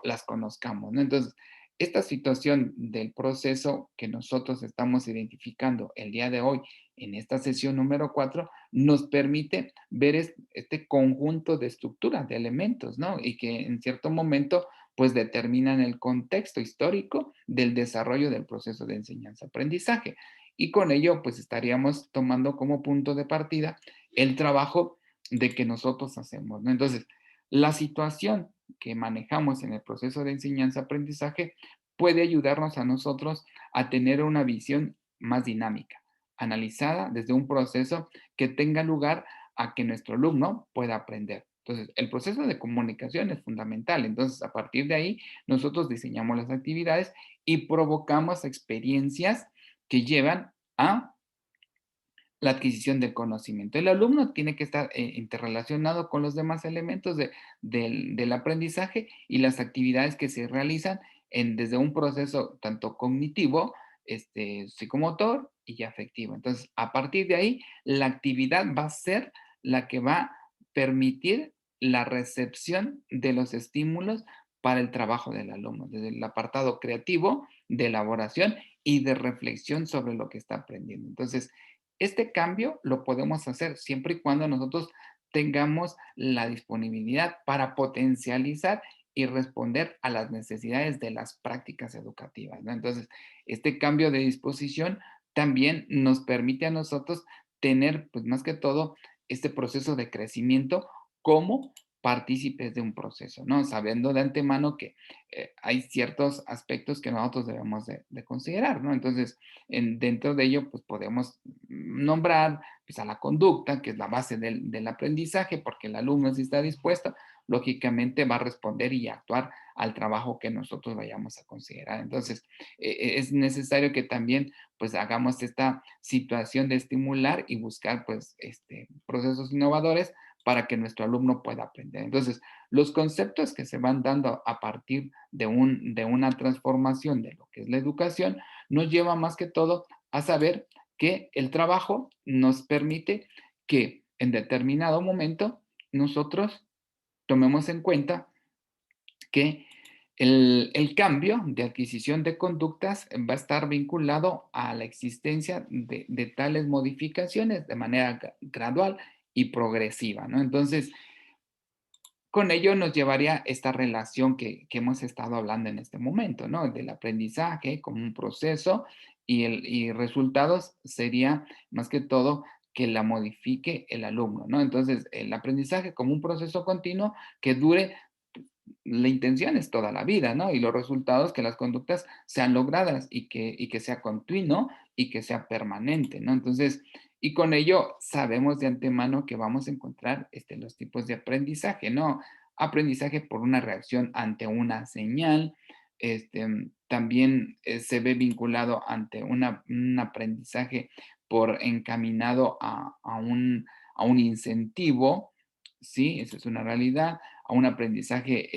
las conozcamos, ¿no? Entonces, esta situación del proceso que nosotros estamos identificando el día de hoy en esta sesión número 4 nos permite ver este conjunto de estructuras, de elementos, ¿no? Y que en cierto momento pues determinan el contexto histórico del desarrollo del proceso de enseñanza-aprendizaje. Y con ello pues estaríamos tomando como punto de partida el trabajo de que nosotros hacemos, ¿no? Entonces, la situación que manejamos en el proceso de enseñanza-aprendizaje puede ayudarnos a nosotros a tener una visión más dinámica, analizada desde un proceso que tenga lugar a que nuestro alumno pueda aprender. Entonces, el proceso de comunicación es fundamental. Entonces, a partir de ahí, nosotros diseñamos las actividades y provocamos experiencias que llevan a la adquisición del conocimiento. El alumno tiene que estar interrelacionado con los demás elementos del aprendizaje y las actividades que se realizan desde un proceso tanto cognitivo, psicomotor y afectivo. Entonces, a partir de ahí, la actividad va a ser la que va a permitir la recepción de los estímulos para el trabajo del alumno, desde el apartado creativo, de elaboración y de reflexión sobre lo que está aprendiendo. Entonces, este cambio lo podemos hacer siempre y cuando nosotros tengamos la disponibilidad para potencializar y responder a las necesidades de las prácticas educativas, ¿no? Entonces, este cambio de disposición también nos permite a nosotros tener, pues más que todo, este proceso de crecimiento como partícipes de un proceso, ¿no? Sabiendo de antemano que hay ciertos aspectos que nosotros debemos de considerar, ¿no? Entonces, dentro de ello, pues podemos nombrar pues, a la conducta, que es la base del aprendizaje, porque el alumno sí está dispuesto, lógicamente va a responder y actuar al trabajo que nosotros vayamos a considerar. Entonces, es necesario que también pues hagamos esta situación de estimular y buscar pues procesos innovadores para que nuestro alumno pueda aprender. Entonces, los conceptos que se van dando a partir de una transformación de lo que es la educación nos lleva más que todo a saber que el trabajo nos permite que en determinado momento nosotros tomemos en cuenta que el cambio de adquisición de conductas va a estar vinculado a la existencia de tales modificaciones de manera gradual y progresiva, ¿no? Entonces, con ello nos llevaría esta relación que hemos estado hablando en este momento, ¿no? Del aprendizaje como un proceso y resultados sería más que todo que la modifique el alumno, ¿no? Entonces, el aprendizaje como un proceso continuo que dure, la intención es toda la vida, ¿no? Y los resultados, que las conductas sean logradas y que sea continuo y que sea permanente, ¿no? Entonces, y con ello sabemos de antemano que vamos a encontrar los tipos de aprendizaje, ¿no? Aprendizaje por una reacción ante una señal, también se ve vinculado ante un aprendizaje por encaminado a un incentivo, ¿sí? Esa es una realidad, a un aprendizaje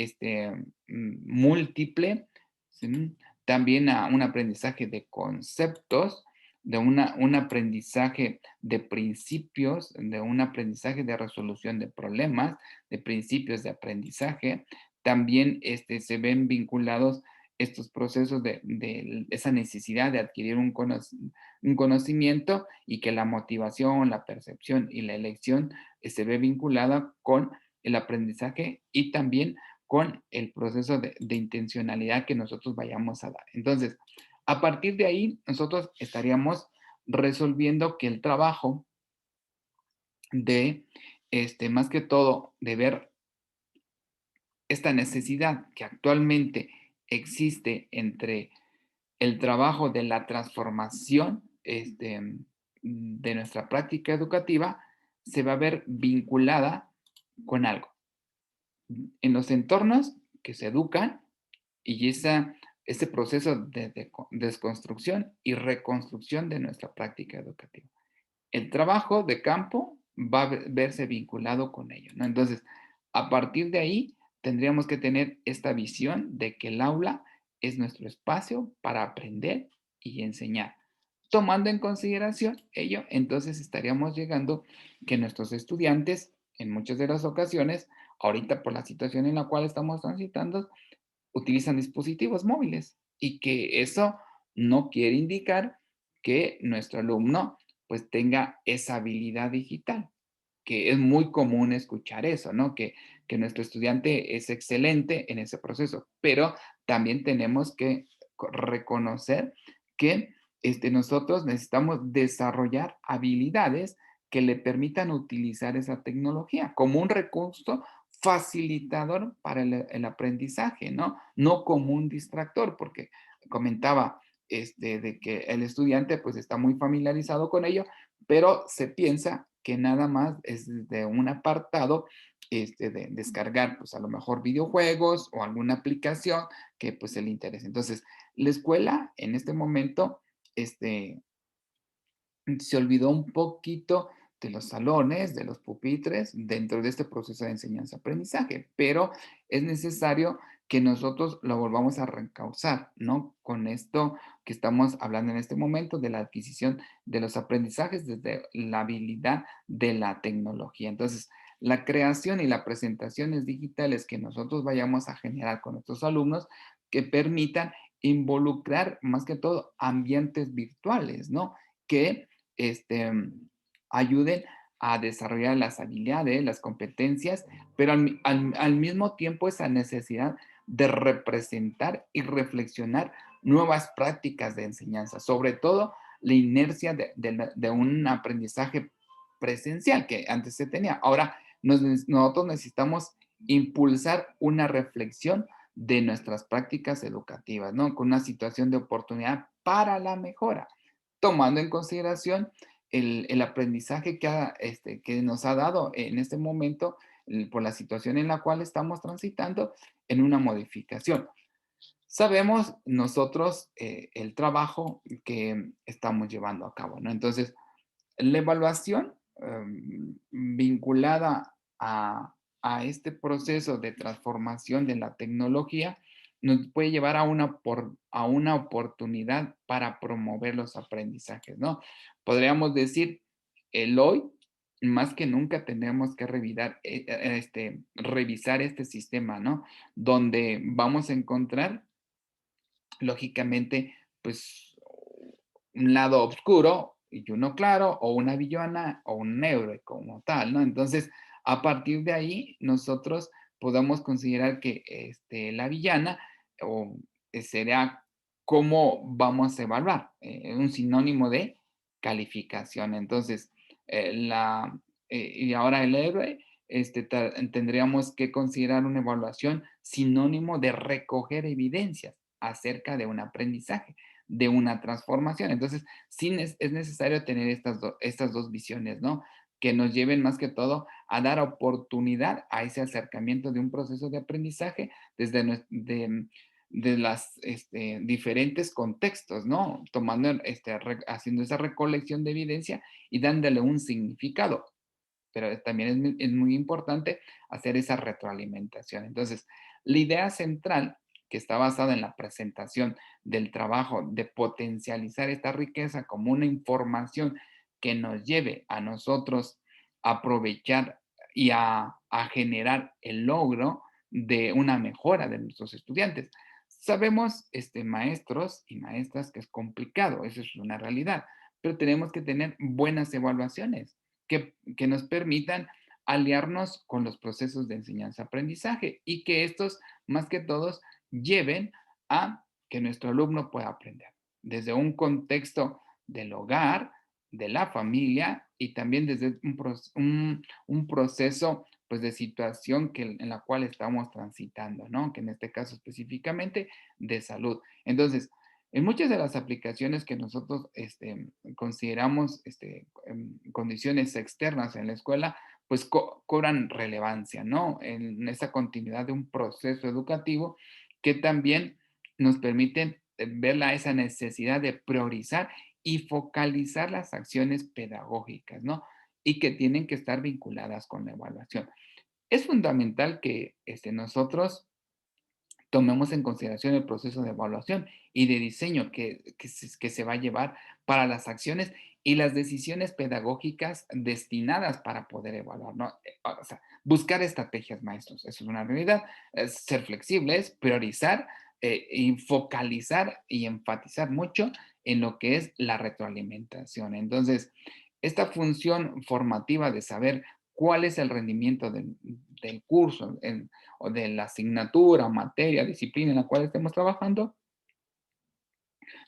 múltiple, ¿sí? También a un aprendizaje de conceptos, un aprendizaje de principios, de un aprendizaje de resolución de problemas, de principios de aprendizaje. También se ven vinculados estos procesos de esa necesidad de adquirir un conocimiento y que la motivación, la percepción y la elección se ve vinculada con el aprendizaje y también con el proceso de intencionalidad que nosotros vayamos a dar. Entonces, a partir de ahí, nosotros estaríamos resolviendo que el trabajo de, más que todo, de ver esta necesidad que actualmente existe entre el trabajo de la transformación de nuestra práctica educativa, se va a ver vinculada con algo. En los entornos que se educan y ese proceso de desconstrucción y reconstrucción de nuestra práctica educativa. El trabajo de campo va a verse vinculado con ello, ¿no? Entonces, a partir de ahí, tendríamos que tener esta visión de que el aula es nuestro espacio para aprender y enseñar. Tomando en consideración ello, entonces estaríamos llegando que nuestros estudiantes, en muchas de las ocasiones, ahorita por la situación en la cual estamos transitando, utilizan dispositivos móviles y que eso no quiere indicar que nuestro alumno pues tenga esa habilidad digital, que es muy común escuchar eso, ¿no? Que nuestro estudiante es excelente en ese proceso, pero también tenemos que reconocer que nosotros necesitamos desarrollar habilidades que le permitan utilizar esa tecnología como un recurso facilitador para el aprendizaje, ¿no? No como un distractor, porque comentaba de que el estudiante pues está muy familiarizado con ello, pero se piensa que nada más es de un apartado de descargar, pues a lo mejor videojuegos o alguna aplicación que pues se le interese. Entonces, la escuela en este momento, se olvidó un poquito de los salones, de los pupitres, dentro de este proceso de enseñanza-aprendizaje, pero es necesario que nosotros lo volvamos a reencauzar, ¿no? Con esto que estamos hablando en este momento de la adquisición de los aprendizajes desde la habilidad de la tecnología. Entonces, la creación y la presentaciones digitales que nosotros vayamos a generar con nuestros alumnos que permitan involucrar más que todo ambientes virtuales, ¿no? Que ayuden a desarrollar las habilidades, las competencias, pero al mismo tiempo esa necesidad de representar y reflexionar nuevas prácticas de enseñanza, sobre todo la inercia de un aprendizaje presencial que antes se tenía. Ahora nosotros necesitamos impulsar una reflexión de nuestras prácticas educativas, ¿no? Con una situación de oportunidad para la mejora, tomando en consideración el aprendizaje que nos ha dado en este momento por la situación en la cual estamos transitando, en una modificación. Sabemos nosotros el trabajo que estamos llevando a cabo, ¿no? Entonces, la evaluación vinculada a este proceso de transformación de la tecnología nos puede llevar a una oportunidad para promover los aprendizajes, ¿no? Podríamos decir, el hoy, más que nunca tenemos que revisar este sistema, ¿no? Donde vamos a encontrar lógicamente, pues, un lado oscuro y uno claro, o una villana o un héroe como tal, ¿no? Entonces, a partir de ahí, nosotros podemos considerar que la villana o, sería cómo vamos a evaluar, un sinónimo de calificación. Entonces, y ahora el héroe, tendríamos que considerar una evaluación sinónimo de recoger evidencias acerca de un aprendizaje, de una transformación. Entonces, sí es necesario tener estas dos visiones, ¿no? Que nos lleven más que todo a dar oportunidad a ese acercamiento de un proceso de aprendizaje desde de las diferentes contextos, ¿no? Tomando, haciendo esa recolección de evidencia y dándole un significado, pero también es muy importante hacer esa retroalimentación. Entonces, la idea central que está basada en la presentación del trabajo, de potencializar esta riqueza como una información que nos lleve a nosotros a aprovechar y a generar el logro de una mejora de nuestros estudiantes. Sabemos, maestros y maestras, que es complicado, eso es una realidad, pero tenemos que tener buenas evaluaciones que nos permitan aliarnos con los procesos de enseñanza-aprendizaje y que estos, más que todos, lleven a que nuestro alumno pueda aprender desde un contexto del hogar, de la familia y también desde un proceso pues, de situación en la cual estamos transitando, ¿no? Que en este caso específicamente de salud. Entonces, en muchas de las aplicaciones que nosotros consideramos condiciones externas en la escuela, pues cobran relevancia, ¿no? En esa continuidad de un proceso educativo que también nos permiten ver esa necesidad de priorizar y focalizar las acciones pedagógicas, ¿no? Y que tienen que estar vinculadas con la evaluación. Es fundamental que nosotros tomemos en consideración el proceso de evaluación y de diseño que se va a llevar para las acciones y las decisiones pedagógicas destinadas para poder evaluar, ¿no? O sea, buscar estrategias, maestros, eso es una realidad, es ser flexibles, priorizar, y focalizar y enfatizar mucho en lo que es la retroalimentación. Entonces, esta función formativa de saber cuál es el rendimiento del curso, o de la asignatura, materia, disciplina en la cual estemos trabajando,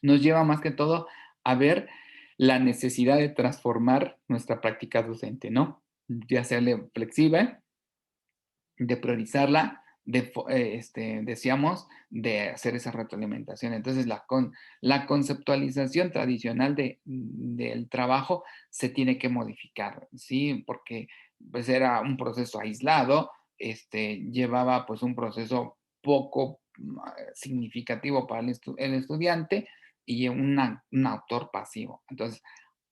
nos lleva más que todo a ver la necesidad de transformar nuestra práctica docente, ¿no? De hacerle flexible, de priorizarla, decíamos, de hacer esa retroalimentación. Entonces, la conceptualización tradicional del trabajo se tiene que modificar, ¿sí? Porque pues era un proceso aislado, llevaba pues un proceso poco significativo para el estudiante y un autor pasivo. Entonces,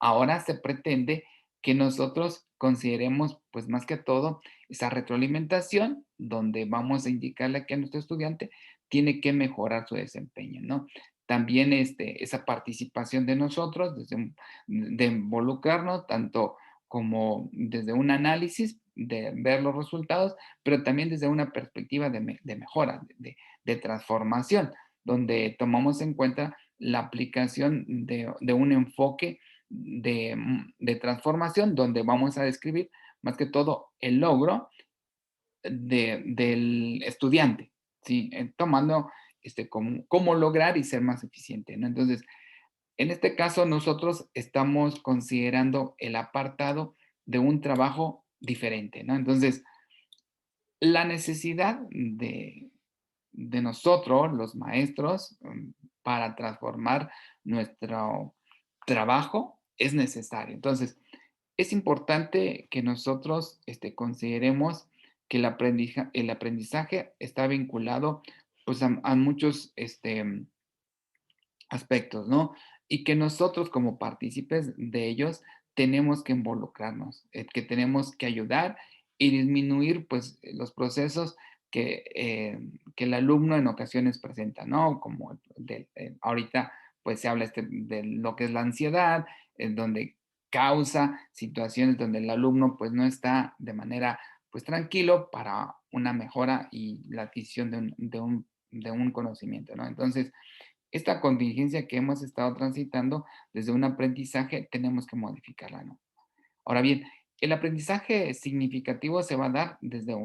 ahora se pretende que nosotros consideremos, pues más que todo, esa retroalimentación donde vamos a indicarle que a nuestro estudiante tiene que mejorar su desempeño, ¿no? También esa participación de nosotros, de involucrarnos tanto como desde un análisis, de ver los resultados, pero también desde una perspectiva de mejora, de transformación, donde tomamos en cuenta la aplicación de un enfoque de transformación, donde vamos a describir más que todo el logro del estudiante, ¿sí? Tomando cómo lograr y ser más eficiente, ¿no? Entonces, en este caso, nosotros estamos considerando el apartado de un trabajo diferente, ¿no? Entonces, la necesidad de nosotros, los maestros, para transformar nuestro trabajo es necesario. Entonces, es importante que nosotros consideremos que el aprendizaje está vinculado, pues, a muchos, aspectos, ¿no? Y que nosotros como partícipes de ellos tenemos que involucrarnos, que tenemos que ayudar y disminuir, pues, los procesos que el alumno en ocasiones presenta, ¿no? Como ahorita, pues, se habla de lo que es la ansiedad, en donde causa situaciones donde el alumno, pues, no está de manera, pues, tranquilo para una mejora y la adquisición de un conocimiento, ¿no? Entonces, esta contingencia que hemos estado transitando desde un aprendizaje tenemos que modificarla, ¿no? Ahora bien, el aprendizaje significativo se va a dar desde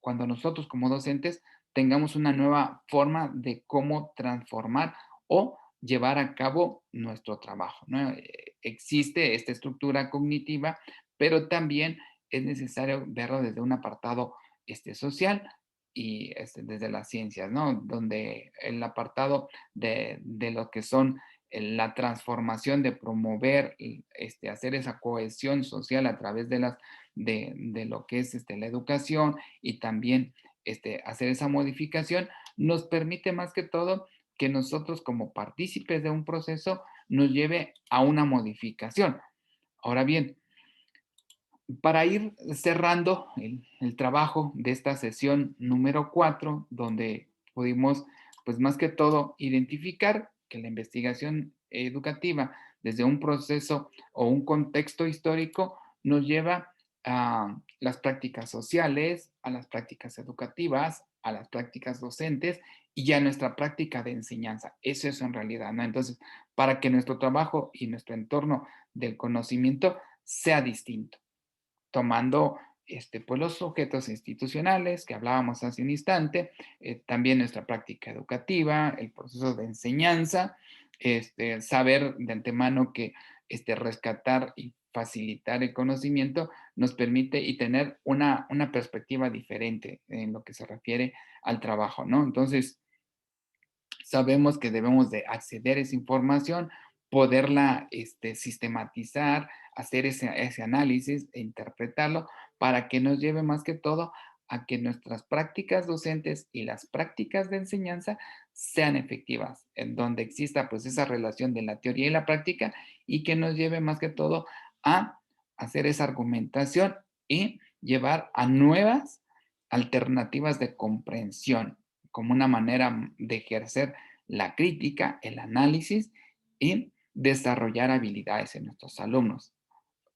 cuando nosotros como docentes tengamos una nueva forma de cómo transformar o llevar a cabo nuestro trabajo, ¿no? Existe esta estructura cognitiva, pero también es necesario verlo desde un apartado social y desde las ciencias, ¿no? Donde el apartado de lo que son la transformación de promover, hacer esa cohesión social a través de lo que es la educación y también hacer esa modificación, nos permite más que todo que nosotros como partícipes de un proceso nos lleve a una modificación. Ahora bien, para ir cerrando el trabajo de esta sesión número 4, donde pudimos, pues más que todo, identificar que la investigación educativa desde un proceso o un contexto histórico nos lleva a las prácticas sociales, a las prácticas educativas, a las prácticas docentes y a nuestra práctica de enseñanza. Eso es en realidad, ¿no? Entonces, para que nuestro trabajo y nuestro entorno del conocimiento sea distinto tomando pues los objetos institucionales que hablábamos hace un instante, también nuestra práctica educativa, el proceso de enseñanza, saber de antemano que rescatar y facilitar el conocimiento nos permite y tener una perspectiva diferente en lo que se refiere al trabajo, ¿no? Entonces, sabemos que debemos de acceder a esa información, poderla sistematizar, hacer ese análisis e interpretarlo para que nos lleve más que todo a que nuestras prácticas docentes y las prácticas de enseñanza sean efectivas, en donde exista pues esa relación de la teoría y la práctica y que nos lleve más que todo a hacer esa argumentación y llevar a nuevas alternativas de comprensión como una manera de ejercer la crítica, el análisis y desarrollar habilidades en nuestros alumnos.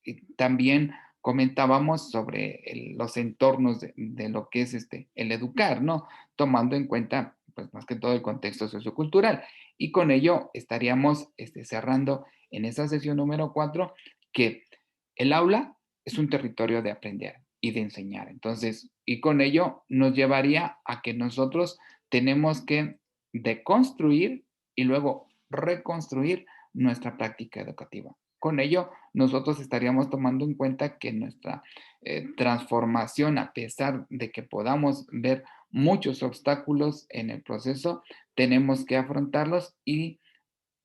Y también comentábamos sobre los entornos de lo que es el educar, ¿no? Tomando en cuenta, pues más que todo el contexto sociocultural. Y con ello estaríamos cerrando en esa sesión número 4 que el aula es un territorio de aprender y de enseñar. Entonces, y con ello nos llevaría a que nosotros tenemos que deconstruir y luego reconstruir nuestra práctica educativa. Con ello, nosotros estaríamos tomando en cuenta que nuestra transformación, a pesar de que podamos ver muchos obstáculos en el proceso, tenemos que afrontarlos y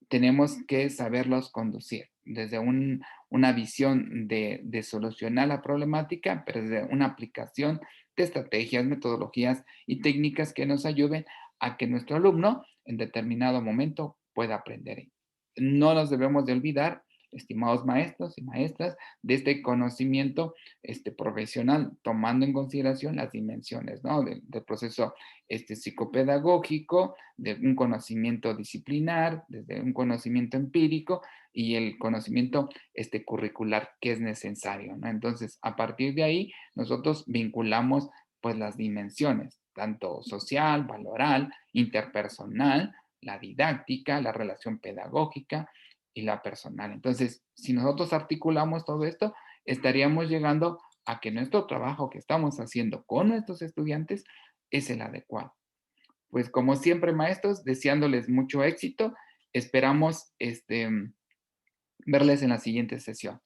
tenemos que saberlos conducir desde una visión de solucionar la problemática, pero desde una aplicación de estrategias, metodologías y técnicas que nos ayuden a que nuestro alumno en determinado momento pueda aprender. No nos debemos de olvidar, estimados maestros y maestras, de este conocimiento profesional, tomando en consideración las dimensiones, ¿no? Del proceso psicopedagógico, de un conocimiento disciplinar, desde un conocimiento empírico y el conocimiento curricular que es necesario, ¿no? Entonces, a partir de ahí, nosotros vinculamos pues las dimensiones, tanto social, valoral, interpersonal, la didáctica, la relación pedagógica y la personal. Entonces, si nosotros articulamos todo esto, estaríamos llegando a que nuestro trabajo que estamos haciendo con nuestros estudiantes es el adecuado. Pues como siempre, maestros, deseándoles mucho éxito. Esperamos verles en la siguiente sesión.